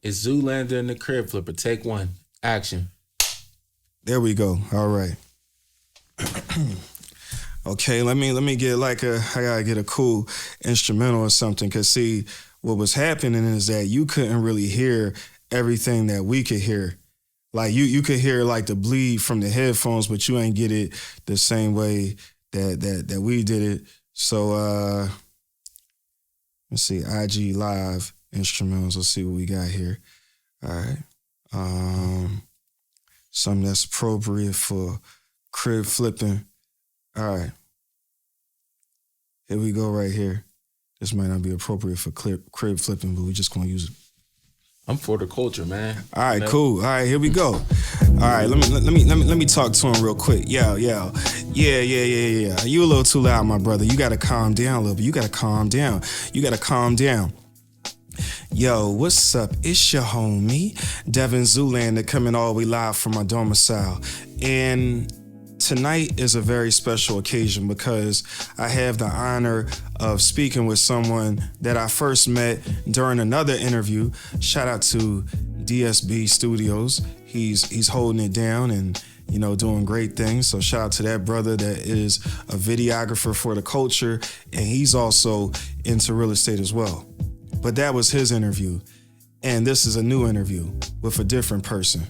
It's Zoolander and the Crib Flipper. Take one. Action. There we go. All right. Okay, let me get I gotta get a cool instrumental or something. Cause see, what was happening is that you couldn't really hear everything that we could hear. Like you could hear like the bleed from the headphones, but you ain't get it the same way that we did it. So let's see, IG Live instrumentals. Let's see what we got here. All right. Something that's appropriate for crib flipping. All right. Here we go right here. This might not be appropriate for crib flipping, but we're just gonna use it. I'm for the culture, man. All right, cool. All right, here we go. All right, let me talk to him real quick. Yeah. You a little too loud, my brother. You gotta calm down a little bit. You gotta calm down. Yo, what's up? It's your homie, Devin Zoolander, coming all the way live from my domicile. And tonight is a very special occasion because I have the honor of speaking with someone that I first met during another interview. Shout out to DSB Studios. He's holding it down and doing great things. So shout out to that brother that is a videographer for the culture, and he's also into real estate as well. But that was his interview. And this is a new interview with a different person.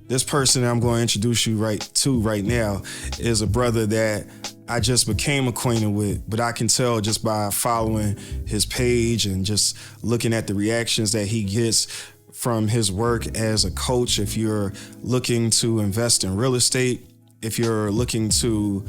This person that I'm going to introduce you right now is a brother that I just became acquainted with, but I can tell just by following his page and just looking at the reactions that he gets from his work as a coach. If you're looking to invest in real estate, if you're looking to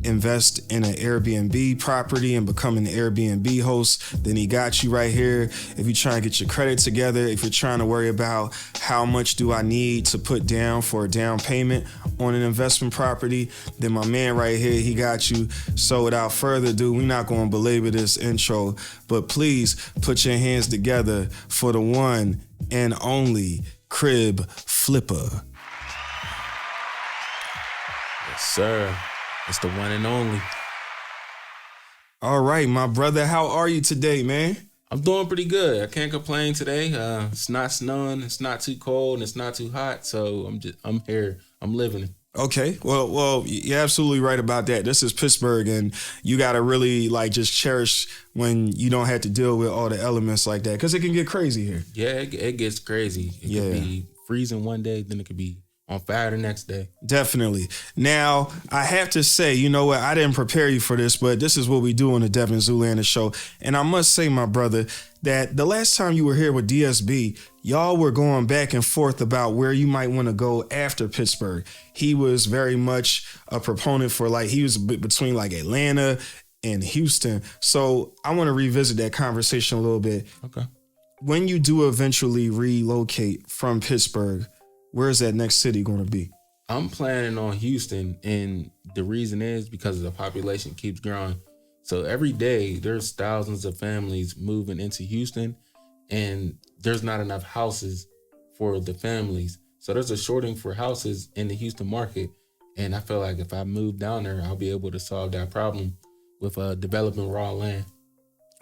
invest in an Airbnb property and become an Airbnb host, then he got you right here. If you're trying to get your credit together, if you're trying to worry about how much do I need to put down for a down payment on an investment property, then my man right here, he got you. So without further ado, we're not going to belabor this intro, but please put your hands together for the one and only CRIB FLIPPA. Yes, sir. It's the one and only. All right, my brother, how are you today, man? I'm doing pretty good. I can't complain today. It's not snowing. It's not too cold. And it's not too hot. So I'm here. I'm living it. Okay. Well, you're absolutely right about that. This is Pittsburgh, and you got to really just cherish when you don't have to deal with all the elements like that, because it can get crazy here. Yeah, it gets crazy. It could be freezing one day, then it could be on fire the next day. Definitely. Now, I have to say, you know what? I didn't prepare you for this, but this is what we do on the Devin Zoolander show. And I must say, my brother, that the last time you were here with DSB, y'all were going back and forth about where you might want to go after Pittsburgh. He was very much a proponent for he was between Atlanta and Houston. So I want to revisit that conversation a little bit. Okay. When you do eventually relocate from Pittsburgh, where's that next city going to be? I'm planning on Houston, and the reason is because the population keeps growing. So every day there's thousands of families moving into Houston, and there's not enough houses for the families. So there's a shortage for houses in the Houston market, and I feel like if I move down there, I'll be able to solve that problem with developing raw land.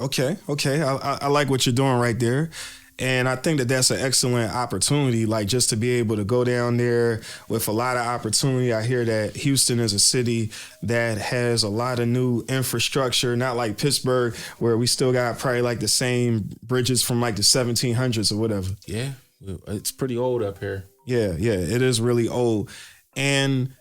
Okay. I like what you're doing right there. And I think that that's an excellent opportunity, just to be able to go down there with a lot of opportunity. I hear that Houston is a city that has a lot of new infrastructure, not like Pittsburgh, where we still got probably the same bridges from the 1700s or whatever. Yeah, it's pretty old up here. Yeah, it is really old. And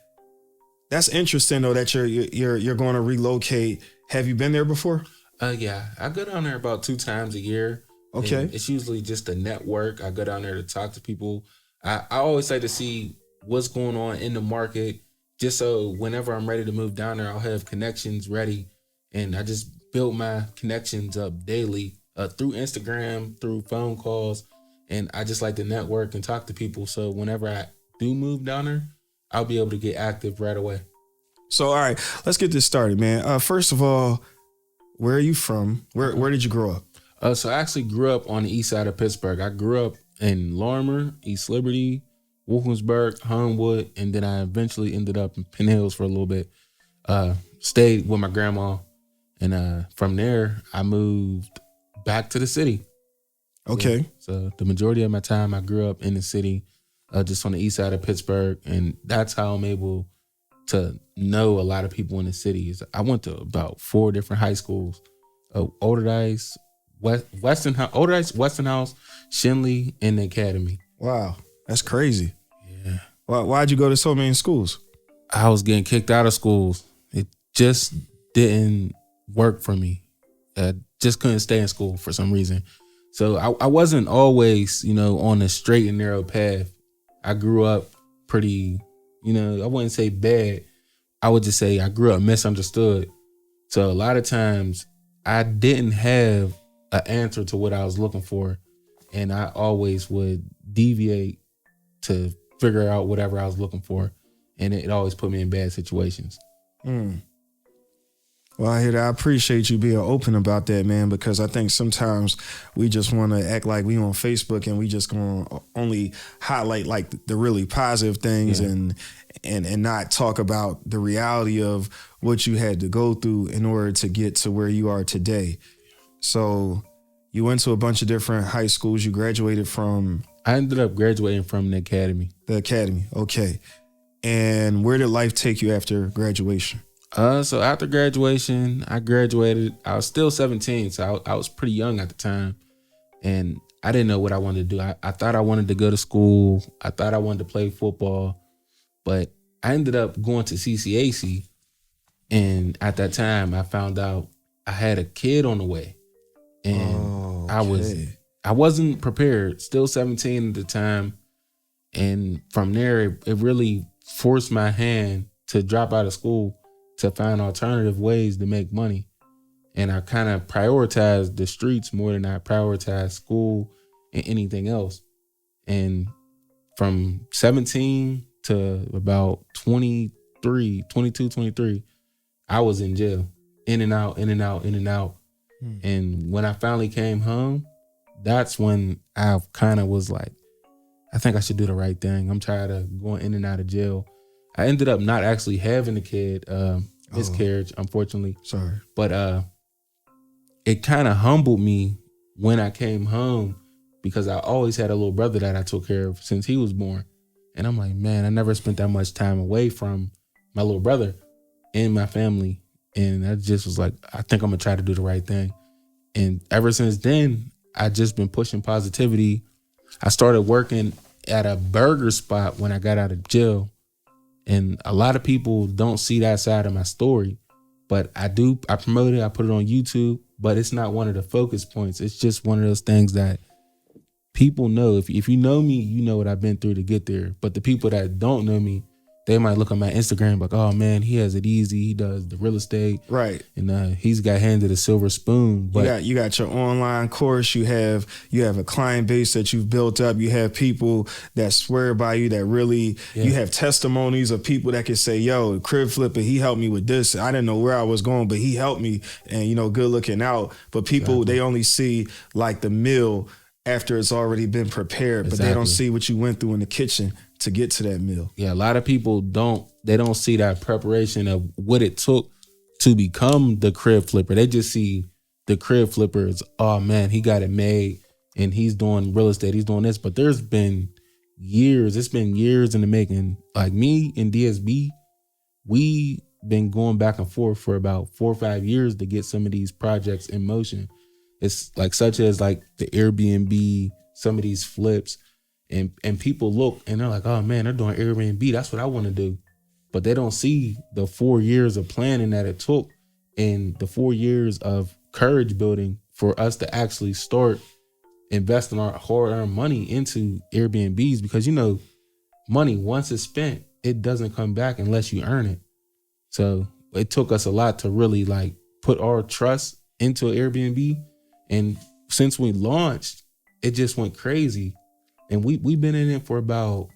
that's interesting, though, that you're going to relocate. Have you been there before? Yeah, I go down there about 2 times a year. Okay. And it's usually just a network. I go down there to talk to people. I always like to see what's going on in the market, just so whenever I'm ready to move down there, I'll have connections ready. And I just build my connections up daily through Instagram, through phone calls. And I just like to network and talk to people. So whenever I do move down there, I'll be able to get active right away. So, all right, let's get this started, man. First of all, where are you from? Where did you grow up? So I actually grew up on the east side of Pittsburgh. I grew up in Larimer, East Liberty, Wilkinsburg, Homewood, and then I eventually ended up in Penn Hills for a little bit. Stayed with my grandma, and from there I moved back to the city. Okay. Yeah. So the majority of my time I grew up in the city, just on the east side of Pittsburgh. And that's how I'm able to know a lot of people in the city. I went to about 4 different high schools. Oderdice, Westinghouse, Shinley, and the Academy. Wow. That's crazy. Yeah. Why'd you go to so many schools? I was getting kicked out of schools. It just didn't work for me. I just couldn't stay in school for some reason. So I wasn't always, on the straight and narrow path. I grew up pretty, I wouldn't say bad. I would just say I grew up misunderstood. So a lot of times I didn't have an answer to what I was looking for. And I always would deviate to figure out whatever I was looking for. And it always put me in bad situations. Well, I appreciate you being open about that, man, because I think sometimes we just want to act like we on Facebook and we just going to only highlight like the really positive things and not talk about the reality of what you had to go through in order to get to where you are today. So you went to a bunch of different high schools. You graduated from? I ended up graduating from the Academy. The Academy, okay. And where did life take you after graduation? So after graduation, I graduated. I was still 17, so I was pretty young at the time. And I didn't know what I wanted to do. I thought I wanted to go to school. I thought I wanted to play football. But I ended up going to CCAC. And at that time, I found out I had a kid on the way. And I wasn't prepared. Still 17 at the time. And from there, it really forced my hand to drop out of school to find alternative ways to make money. And I kind of prioritized the streets more than I prioritized school and anything else. And from 17 to about 22, 23, I was in jail. In and out. And when I finally came home, that's when I kind of was like, I think I should do the right thing. I'm tired of going in and out of jail. I ended up not actually having a kid, miscarriage, unfortunately. Sorry. But it kind of humbled me when I came home because I always had a little brother that I took care of since he was born. And I'm like, man, I never spent that much time away from my little brother and my family. And I just was like, I think I'm going to try to do the right thing. And ever since then, I just been pushing positivity. I started working at a burger spot when I got out of jail. And a lot of people don't see that side of my story, but I do. I promote it. I put it on YouTube, but it's not one of the focus points. It's just one of those things that people know. If you know me, you know what I've been through to get there. But the people that don't know me, they might look at my Instagram like, oh man, he has it easy. He does the real estate. Right. And he's got handed a silver spoon. But you got your online course. You have a client base that you've built up. You have people that swear by you, that really, you have testimonies of people that can say, yo, CRIB FLIPPA, he helped me with this. I didn't know where I was going, but he helped me, and good looking out. But people, they only see like the meal after it's already been prepared, but they don't see what you went through in the kitchen to get to that meal. Yeah, a lot of people don't see that preparation of what it took to become the CRIB flipper. They just see the CRIB flipper as, oh man, he got it made and he's doing real estate, he's doing this. But it's been years in the making. Like me and DSB, we been going back and forth for about 4 or 5 years to get some of these projects in motion. It's like such as like the Airbnb, some of these flips. And people look and they're like, oh man, they're doing Airbnb. That's what I want to do. But they don't see the 4 years of planning that it took and the 4 years of courage building for us to actually start investing our hard-earned money into Airbnbs. Because, money, once it's spent, it doesn't come back unless you earn it. So it took us a lot to really like put our trust into Airbnb. And since we launched, it just went crazy. And we've been in it for about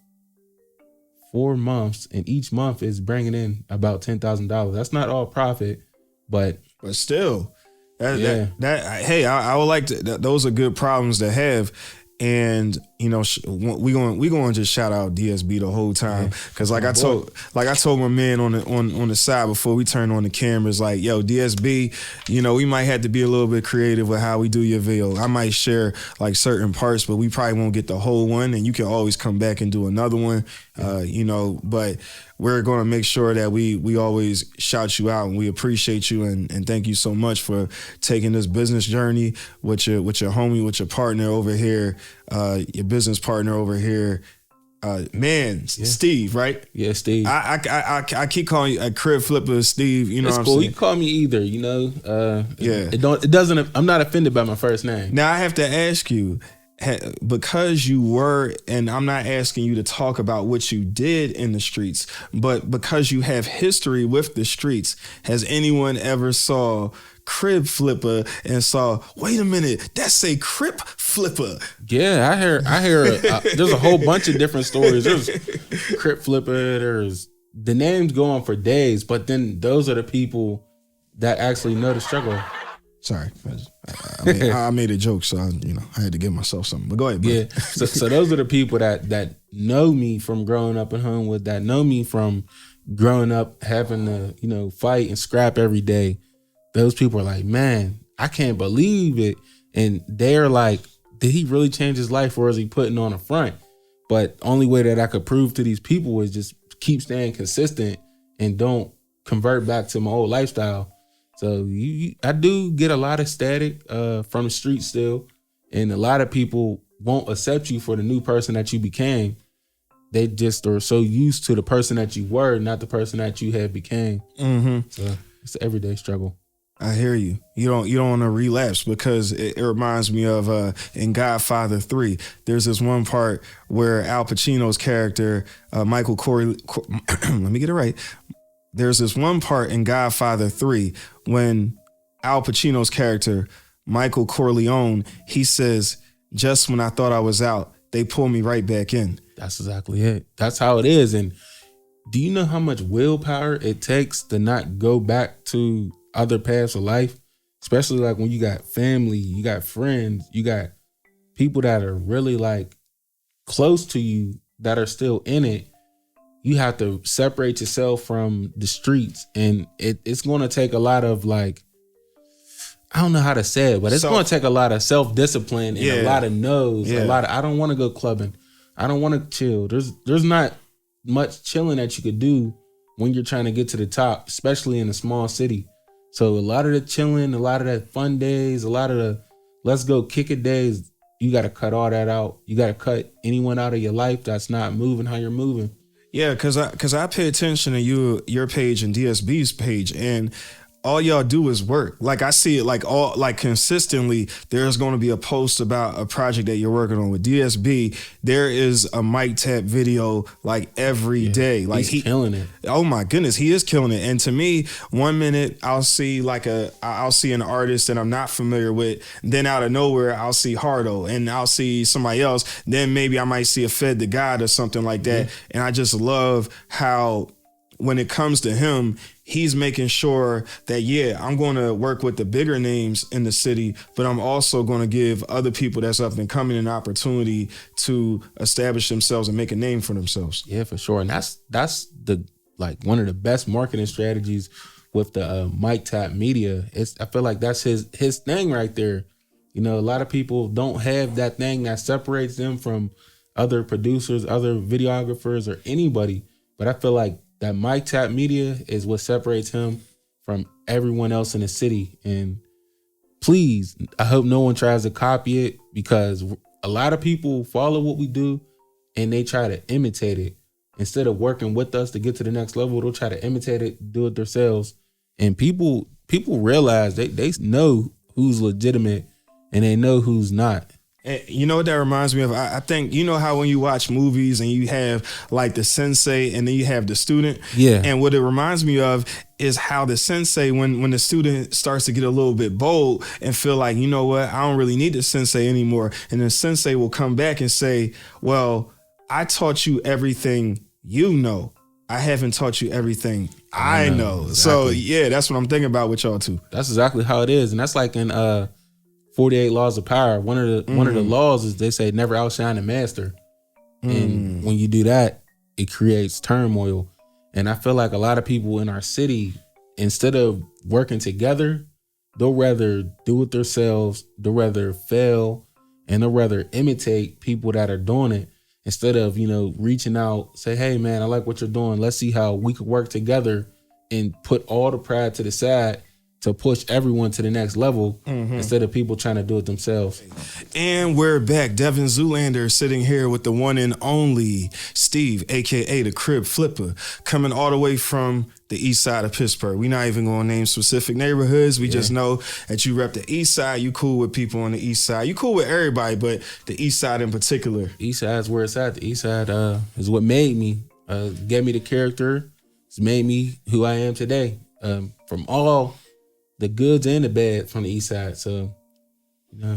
4 months, and each month is bringing in about $10,000. That's not all profit, but still, hey, I would like to. Those are good problems to have, and you know, we going to just shout out DSB the whole time, because like I told my man on the side before we turn on the cameras, like, yo, DSB, you know, we might have to be a little bit creative with how we do your video. I might share like certain parts, but we probably won't get the whole one, and you can always come back and do another one, you know. But we're going to make sure that we always shout you out, and we appreciate you, and thank you so much for taking this business journey with your homie, with your partner over here, your business partner over here, Steve, right? Yeah, Steve. I keep calling you a CRIB FLIPPA, Steve. You know, it's what cool. I'm saying? You can call me either. You know, yeah. It doesn't. I'm not offended by my first name. Now I have to ask you, because you were, and I'm not asking you to talk about what you did in the streets, but because you have history with the streets, has anyone ever saw CRIB FLIPPA and saw, wait a minute, that say CRIB FLIPPA? Yeah, I hear. There's a whole bunch of different stories. There's CRIB FLIPPA. There's the names go on for days, but then those are the people that actually know the struggle. Sorry, I made a joke, so I had to give myself something. But go ahead, bro. Yeah. So those are the people that know me from growing up in Homewood, that know me from growing up having to fight and scrap every day. Those people are like, man, I can't believe it, and they're like, did he really change his life, or is he putting on a front? But only way that I could prove to these people is just keep staying consistent and don't convert back to my old lifestyle. So I do get a lot of static from the street still, and a lot of people won't accept you for the new person that you became. They just are so used to the person that you were, not the person that you had became. Mm-hmm. So it's an everyday struggle. I hear you. You don't want to relapse, because it reminds me of in Godfather 3. There's this one part where Al Pacino's character, Michael Corleone, let me get it right. There's this one part in Godfather 3 when Al Pacino's character, Michael Corleone, he says, just when I thought I was out, they pull me right back in. That's exactly it. That's how it is. And do you know how much willpower it takes to not go back to other paths of life? Especially like when you got family, you got friends, you got people that are really like close to you that are still in it. You have to separate yourself from the streets, and it's going to take a lot of, like, I don't know how to say it, but it's going to take a lot of self-discipline and a lot of no's, a lot of, I don't want to go clubbing, I don't want to chill. There's not much chilling that you could do when you're trying to get to the top, especially in a small city. So a lot of the chilling, a lot of the fun days, a lot of the let's go kick it days, you got to cut all that out. You got to cut anyone out of your life that's not moving how you're moving. Yeah, because I pay attention to your page and DSB's page, and all y'all do is work. Like, I see it like consistently. There's going to be a post about a project that you're working on with DSB. There is a mic tap video like every day. Like he's killing it. Oh my goodness, he is killing it. And to me, 1 minute I'll see an artist that I'm not familiar with. Then out of nowhere I'll see Hardo, and I'll see somebody else. Then maybe I might see a Fed the God or something like that. Mm-hmm. And I just love how, when it comes to him, he's making sure that, I'm going to work with the bigger names in the city, but I'm also going to give other people that's up and coming an opportunity to establish themselves and make a name for themselves. Yeah, for sure. And that's the one of the best marketing strategies with the mic tap media. I feel like that's his thing right there. You know, a lot of people don't have that thing that separates them from other producers, other videographers, or anybody. But I feel like that mic tap media is what separates him from everyone else in the city. And please, I hope no one tries to copy it, because a lot of people follow what we do and they try to imitate it. Instead of working with us to get to the next level, they'll try to imitate it, do it themselves. And people realize they know who's legitimate and they know who's not. You know what that reminds me of? I think, you know how when you watch movies and you have like the sensei and then you have the student? Yeah. And what it reminds me of is how the sensei, when the student starts to get a little bit bold and feel like, you know what, I don't really need the sensei anymore. And the sensei will come back and say, well, I taught you everything you know. I haven't taught you everything I know. Exactly. So yeah, that's what I'm thinking about with y'all too. That's exactly how it is. And that's like in 48 laws of power. One of the laws is they say never outshine the master. And when you do that, it creates turmoil. And I feel like a lot of people in our city, instead of working together, they'll rather do it themselves, they'll rather fail, and they'll rather imitate people that are doing it instead of, reaching out, say, hey man, I like what you're doing. Let's see how we could work together and put all the pride to the side to push everyone to the next level instead of people trying to do it themselves. And we're back. Devin Zoolander sitting here with the one and only Steve, a.k.a. the CRIB FLIPPA, coming all the way from the east side of Pittsburgh. We're not even going to name specific neighborhoods. We just know that you rep the east side. You cool with people on the east side. You cool with everybody, but the east side in particular. East side is where it's at. The east side is what made me, gave me the character. It's made me who I am today. From all the goods and the bad from the east side. So,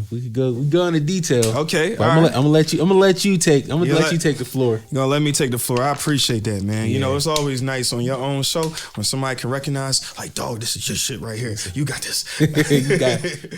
we go into detail. Okay, but I'm gonna let you take the floor. You're gonna let me take the floor. I appreciate that, man. Yeah. It's always nice on your own show when somebody can recognize, like, dog, this is your shit right here. You got this. You got it.